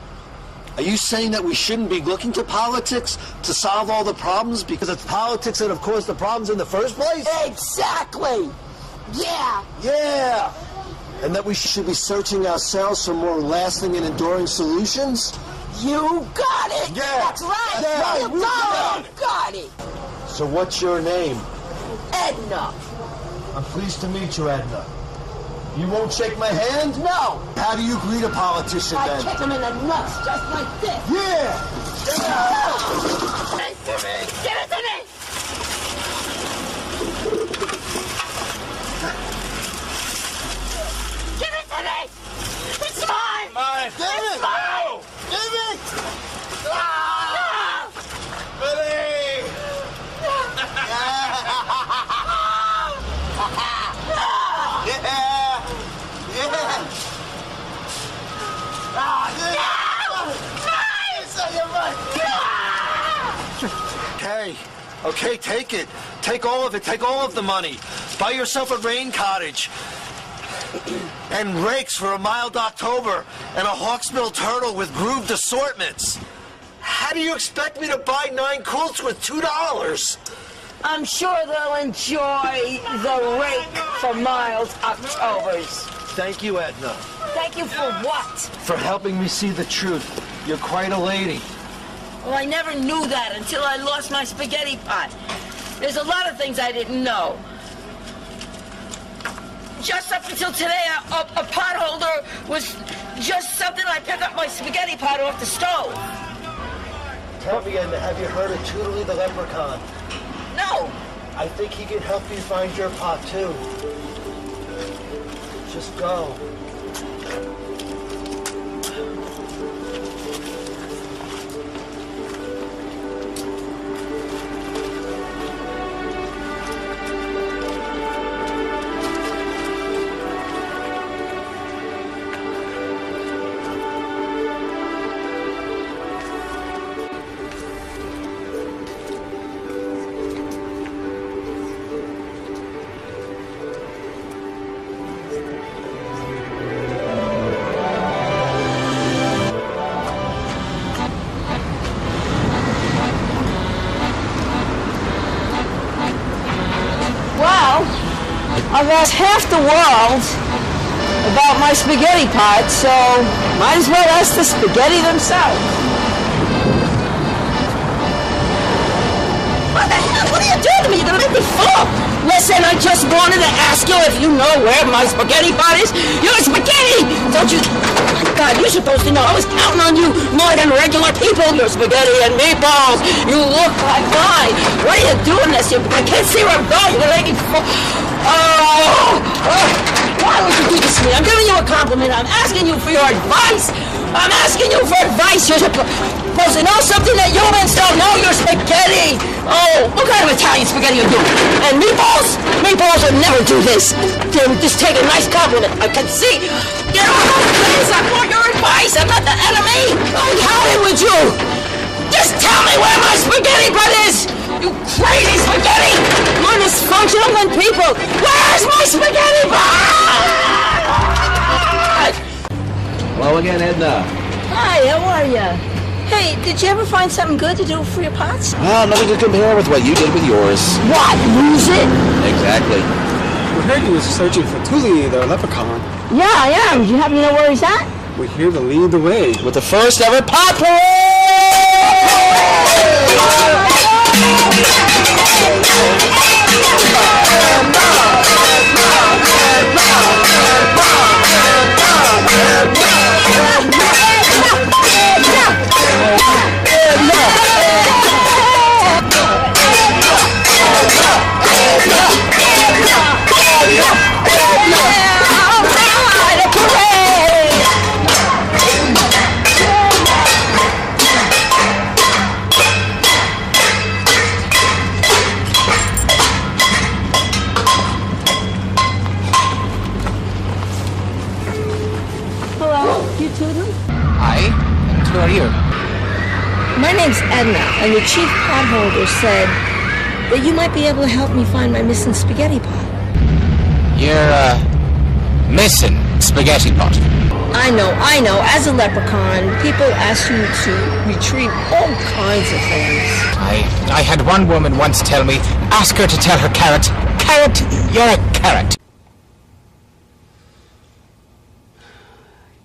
Are you saying that we shouldn't be looking to politics to solve all the problems because it's politics that have caused the problems in the first place? Exactly. Yeah. Yeah. And that we should be searching ourselves for more lasting and enduring solutions? You got it. Yeah. That's right. Yeah, You we got it. So what's your name? Edna. I'm pleased to meet you, Edna. You won't shake my hand? No. How do you greet a politician I then? kick him in the nuts just like this. Yeah! Give it to me! Give it to me! Give it to me! It's mine! Mine! Give It's it! mine! Give it! Ah! Billy! Yeah! Yeah! Okay, take it. Take all of it. Take all of the money. Buy yourself a rain cottage. And rakes for a mild October. And a hawksbill turtle with grooved assortments. How do you expect me to buy 9 quilts with $2? I'm sure they'll enjoy the rake for mild Octobers. Thank you, Edna. Thank you for what? For helping me see the truth. You're quite a lady. Well, I never knew that until I lost my spaghetti pot. There's a lot of things I didn't know. Just up until today, a pot holder was just something I pick up my spaghetti pot off the stove. Tell me, Edna, have you heard of Tootly the leprechaun? No. I think he can help you find your pot, too. Just go. I've asked half the world about my spaghetti pot, so might as well ask the spaghetti themselves. What the hell? What are you doing to me? You're gonna make me fall. Listen, I just wanted to ask you if you know where my spaghetti pot is. You're spaghetti! Don't you? Oh my God, you're supposed to know. I was counting on you more than regular people. You're spaghetti and meatballs. You look like mine. What are you doing this? I can't see where I'm going. You're gonna make me fall. Why would you do this to me? I'm giving you a compliment. I'm asking you for your advice. I'm asking you for advice. You're supposed to know something that humans don't know. You're spaghetti. Oh, what kind of Italian spaghetti you do? And meatballs? Meatballs would never do this. They would just take a nice compliment. I can see. Get off, please. I want your advice. I'm not the enemy. I'm counting with you. Just tell me where my spaghetti butt is. You crazy spaghetti. More dysfunctional than people. Where's my spaghetti butt? Hello again, Edna. Hi, how are ya? Hey, did you ever find something good to do for your pots? Well, nothing to compare with what you did with yours. What? Lose it? Exactly. We heard you was searching for Tuli, the leprechaun. Yeah, I am. Do you happen to know where he's at? We're here to lead the way. With the first ever pot parade! My name's Edna, and the chief potholder said that you might be able to help me find my missing spaghetti pot. You're, missing spaghetti pot. I know. As a leprechaun, people ask you to retrieve all kinds of things. I had one woman once tell me, ask her to tell her carrot, "Carrot, you're a carrot."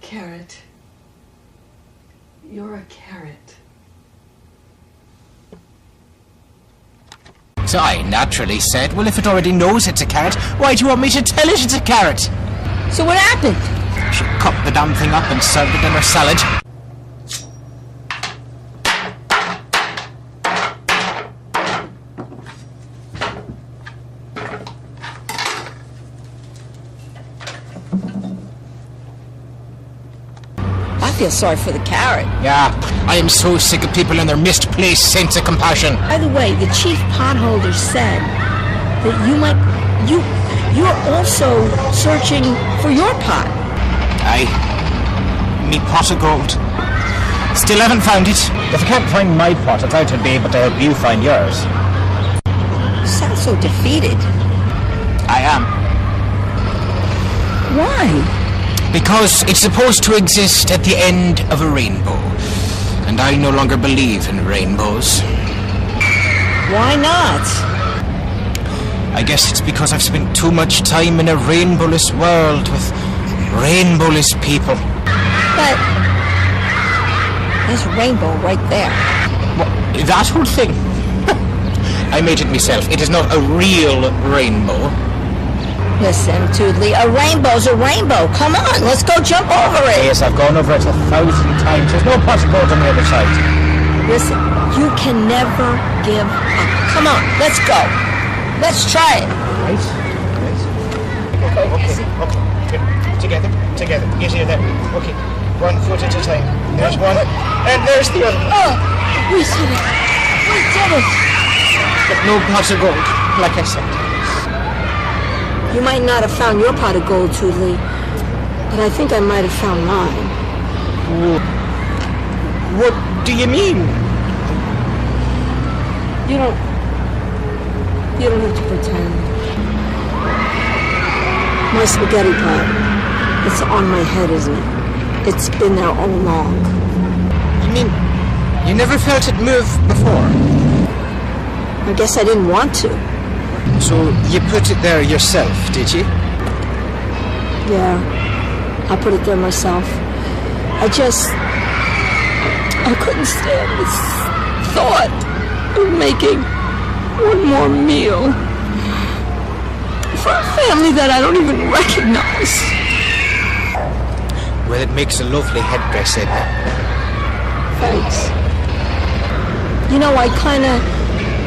Carrot. You're a carrot. So I naturally said, well, if it already knows it's a carrot, why do you want me to tell it it's a carrot? So what happened? She cut the damn thing up and served it in her salad. I feel sorry for the carrot. Yeah, I am so sick of people and their misplaced sense of compassion. By the way, the chief potholder said that you're also searching for your pot. Aye. Me pot of gold. Still haven't found it. If I can't find my pot, I thought I'd be able to help you find yours. You sound so defeated. I am. Why? Because it's supposed to exist at the end of a rainbow. And I no longer believe in rainbows. Why not? I guess it's because I've spent too much time in a rainbowless world with rainbowless people. But there's a rainbow right there. What, that whole thing? I made it myself. It is not a real rainbow. Listen, Toodly, a rainbow's a rainbow. Come on, let's go jump over it. Yes, I've gone over it 1,000 times. There's no pot of gold on the other side. Listen, you can never give up. Come on, let's go. Let's try it. Right. Okay. Together. Easier there. Okay. 1 foot at a time. There's one, and there's the other. Oh, we did it. We did it. But no pot of gold, like I said. You might not have found your pot of gold, Toodly, but I think I might have found mine. What do you mean? You don't have to pretend. My spaghetti pot, it's on my head, isn't it? It's been there all along. You mean you never felt it move before? I guess I didn't want to. So you put it there yourself, did you? Yeah, I put it there myself. I couldn't stand this thought of making one more meal for a family that I don't even recognize. Well, it makes a lovely headdress, Edna. Thanks. You know, I kind of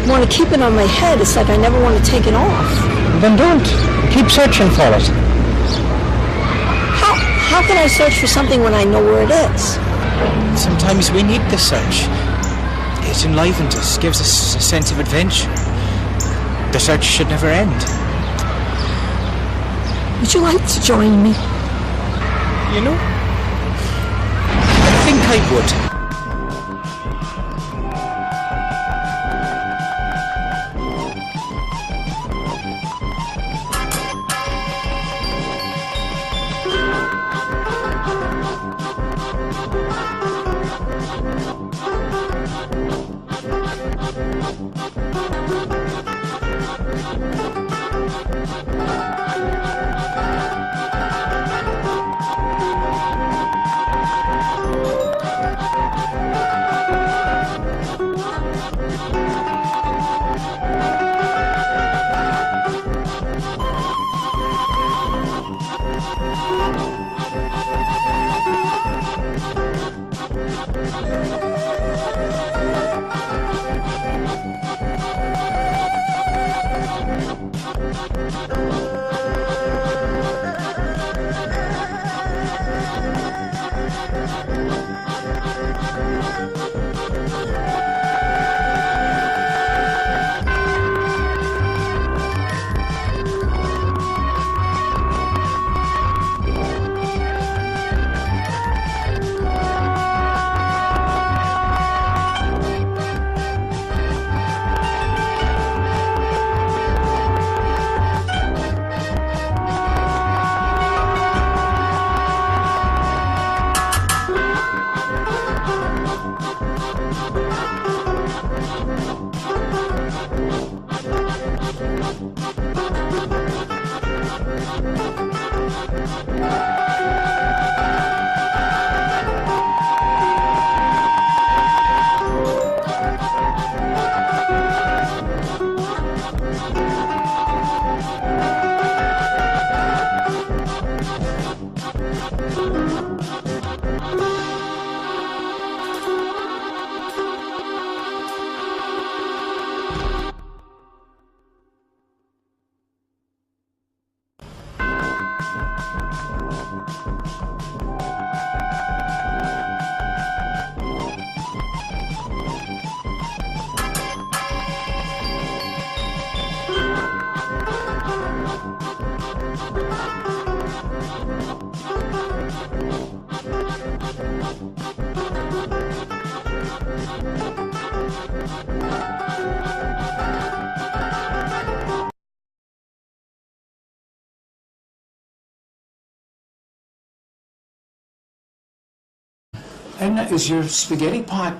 want to keep it on my head. It's like I never want to take it off. Then don't. Keep searching for it. How can I search for something when I know where it is? Sometimes we need the search. It enlivens us, gives us a sense of adventure. The search should never end. Would you like to join me? You know, I think I would. Edna, is your spaghetti pot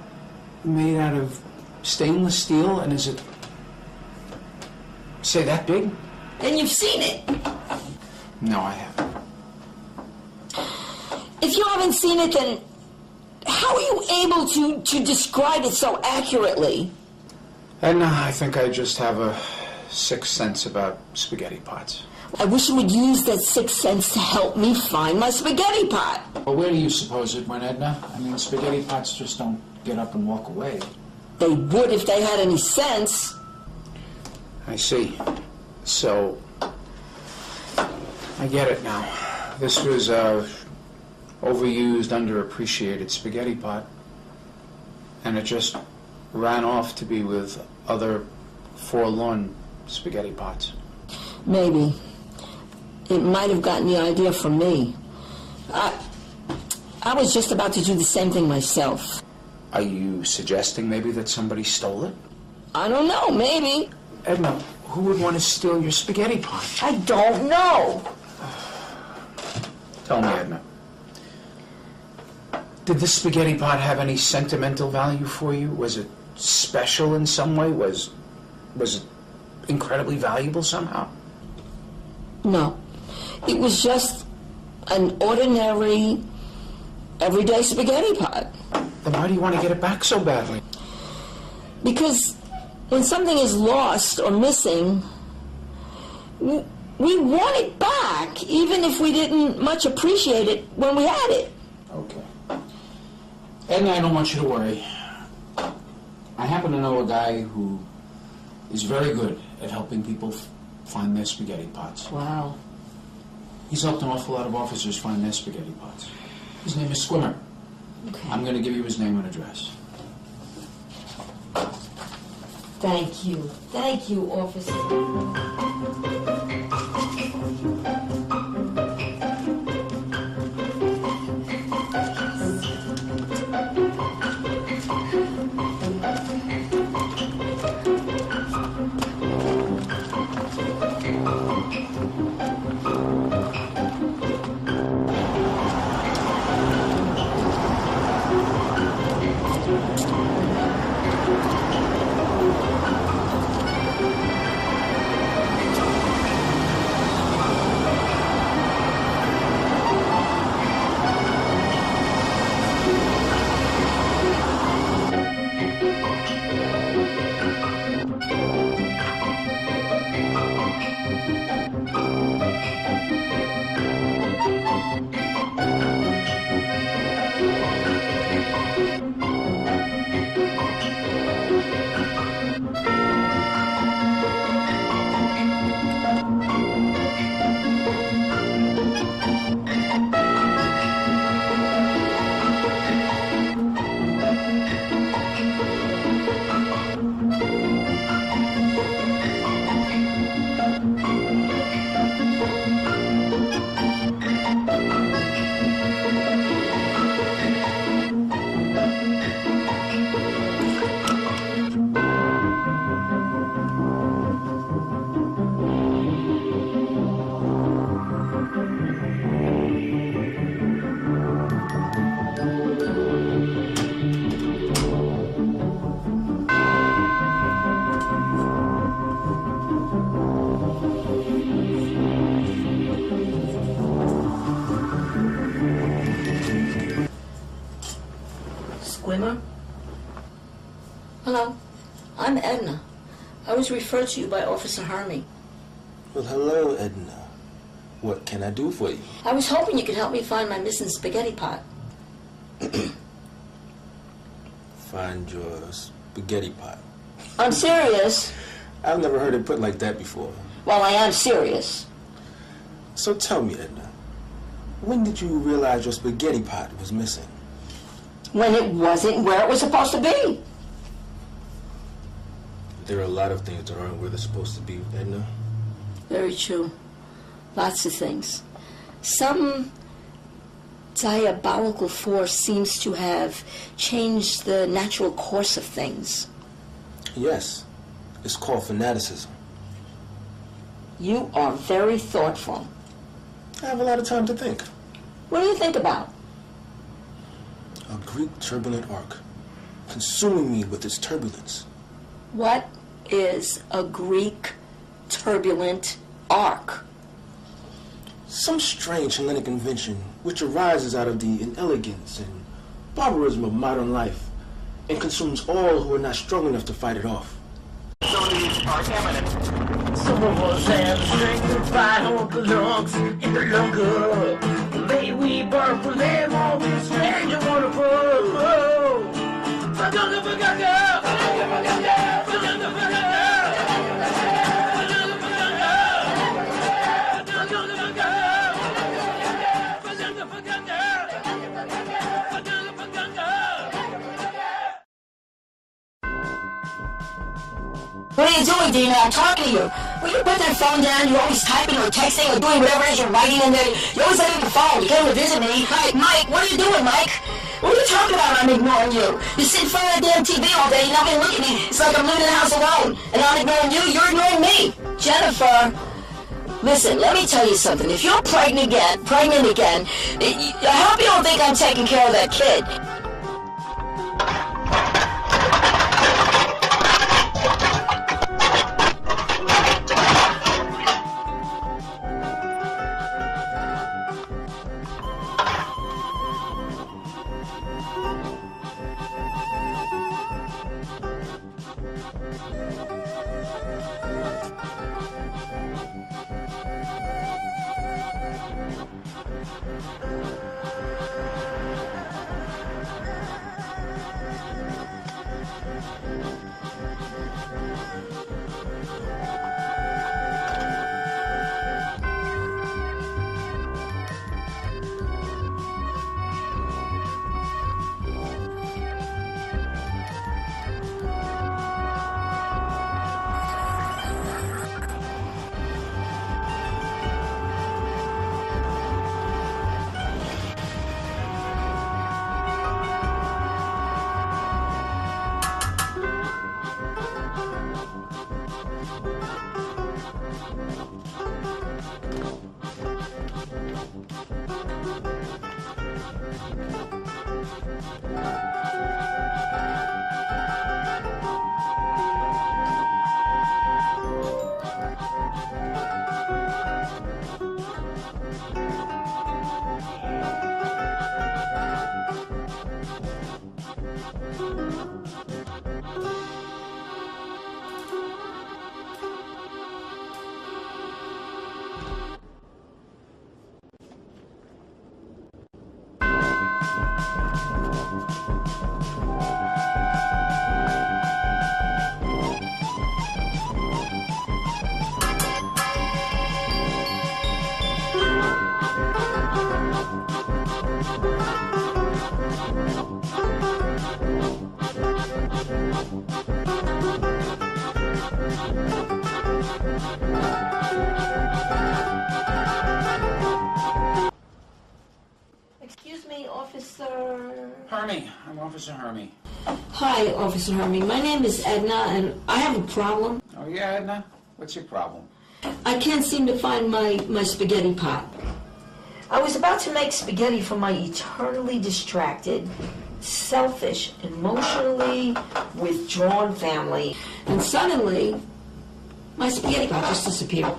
made out of stainless steel, and is it, say, that big? And you've seen it. No, I haven't. If you haven't seen it, then how are you able to describe it so accurately? Edna, I think I just have a sixth sense about spaghetti pots. I wish you would use that sixth sense to help me find my spaghetti pot. Well, where do you suppose it went, Edna? I mean, spaghetti pots just don't get up and walk away. They would if they had any sense. I see. So, I get it now. This was a overused, underappreciated spaghetti pot, and it just ran off to be with other forlorn spaghetti pots. Maybe. It might have gotten the idea from me. I was just about to do the same thing myself. Are you suggesting maybe that somebody stole it? I don't know, maybe. Edna, who would want to steal your spaghetti pot? I don't know. Tell me, Edna. Did this spaghetti pot have any sentimental value for you? Was it special in some way? Was it incredibly valuable somehow? No. It was just an ordinary, everyday spaghetti pot. Then why do you want to get it back so badly? Because when something is lost or missing, we want it back, even if we didn't much appreciate it when we had it. Okay. Edna, I don't want you to worry. I happen to know a guy who is very good at helping people find their spaghetti pots. Wow. He's helped an awful lot of officers find their spaghetti pots. His name is Swimmer. Okay. I'm going to give you his name and address. Thank you. Thank you, officer. Squimmer? Hello, I'm Edna. I was referred to you by Officer Hermie. Well, hello, Edna. What can I do for you? I was hoping you could help me find my missing spaghetti pot. Find your spaghetti pot. I'm serious. I've never heard it put like that before. Well, I am serious. So tell me, Edna, when did you realize your spaghetti pot was missing? When it wasn't where it was supposed to be. There are a lot of things that aren't where they're supposed to be, Edna. Very true. Lots of things. Some diabolical force seems to have changed the natural course of things. Yes, it's called fanaticism. You are very thoughtful. I have a lot of time to think. What do you think about? A Greek turbulent arc, consuming me with its turbulence. What is a Greek turbulent arc? Some strange Hellenic invention which arises out of the inelegance and barbarism of modern life and consumes all who are not strong enough to fight it off. Some of us have strength to fight on the lungs in the longer. May we burn for them all this strange and wonderful. Oh. What are you doing, Dina? I'm talking to you. Will you put that phone down? You're always typing or texting or doing whatever it is you're writing in there. You always have the phone. You came to visit me. Hi, Mike, what are you doing, Mike? What are you talking about? I'm ignoring you. You sit in front of that damn TV all day. You're not going to look at me. It's like I'm living in the house alone. And I'm ignoring you. You're ignoring me. Jennifer, listen, let me tell you something. If you're pregnant again, I hope you don't think I'm taking care of that kid. Officer? Hermie. I'm Officer Hermie. Hi, Officer Hermie. My name is Edna, and I have a problem. Oh, yeah, Edna? What's your problem? I can't seem to find my spaghetti pot. I was about to make spaghetti for my eternally distracted, selfish, emotionally withdrawn family, and suddenly, my spaghetti pot just disappeared.